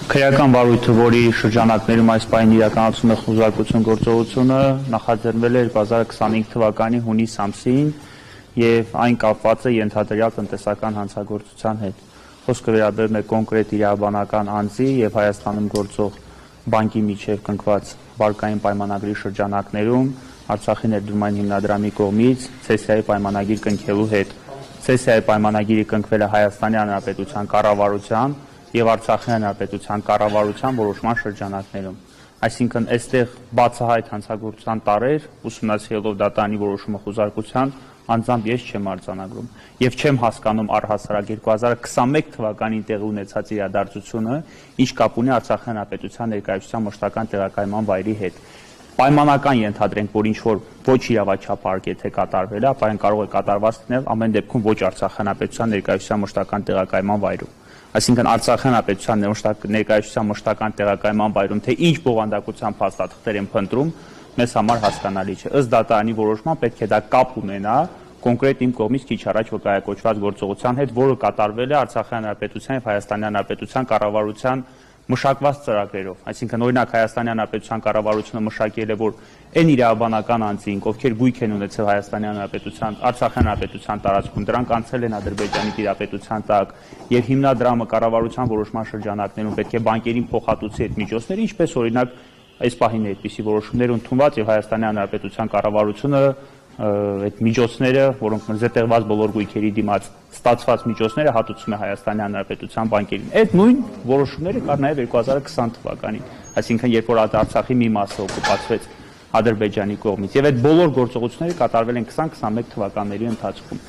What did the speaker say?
Քրեական վարույթը, որի շրջանակներում այս պահին իրականացում է խուզարկություն գործողությունը, նախաձեռնվել է 2025 թվականի հունիս ամսին եւ այն կապված է ենթադրյալ տնտեսական հանցագործության հետ։ Խոսքը վերաբերում է կոնկրետ իրավաբանական անձի եւ Հայաստանում գործող բանկի միջև կնքված վարկային պայմանագրի շրջանակներում Արցախի ներդրումային հիմնադրամի կողմից ցեսիայի պայմանագիր կնքելու հետ։ Ցեսիայի պայմանագիրը կնքվել է Հայաստանի Հանրապետության կառավարության եւ Արցախի Հանրապետության կառավարության որոշման շրջանակներում։ Այսինքն, այստեղ բացահայտ հանցագործության տարեր ուսումնասիրելով դատանի որոշումը խուզարկության անձամբ ես չեմ արձանագրում եւ չեմ հասկանում առհասարակ 2021 թվականին տեղի ունեցած իրադարձությունը ինչ կապ ունի Արցախի Հանրապետության ներկայացության մշտական տեղակայման վայրի հետ։ Պայմանական ենթադրենք, որ ինչ որ ոչ իրավաչափ եթե կատարվել է, ապա այն կարող է կատարված լինել ամեն դեպքում ոչ Արցախի Հանրապետության ներկայացության մշտական տեղակայման վայրում։ Այսինքն Արցախի Հանրապետության ներկայացության մշտական տեղակայման վայրում թե ինչ բովանդակության փաստաթղթեր են փնտրում, մեզ համար հասկանալի չէ։ Ըստ դատարանի որոշման պետք է դա կապ ունենա կոնկրետ իմ կողմից քիչ առաջ վկայակոչված գործողության հետ, որը կատարվել է Արցախի Հանրապետության եւ Հայաստանի Հանրապետության կառավարության մշակված ծրագրերով, այսինքն օրինակ Հայաստանի Հանրապետության կառավարությունը մշակել է, որ այն իրավաբանական անձինք, ովքեր գույք են ունեցել Հայաստանի Հանրապետության, Արցախի Հանրապետության տարածքում, դրանք անցել են Ադրբեջանի տիրապետության տակ, եւ հիմնադրամը կառավարության որոշման շրջանակներում պետք է բանկերին փոխհատուցի այդ միջոցները, ինչպես օրինակ այս պահին այդպիսի որոշումներ ընդունված եւ Հայաստանի Հանրապետության կառավարությունը այդ միջոցները, որոնք մրզետեղված բոլոր գույքերի դիմաց ստացված միջոցները հատուցում է Հայաստանի Հանրապետության բանկերին։ Այդ նույն որոշումները կար նաև 2020 թվականին, այսինքն երբ որ Արցախի մի մասը օկուպացվեց Ադրբեջանի կողմից, եւ այդ բոլոր գործողությունները կատարվել են 20-21 թվականների ընթացքում։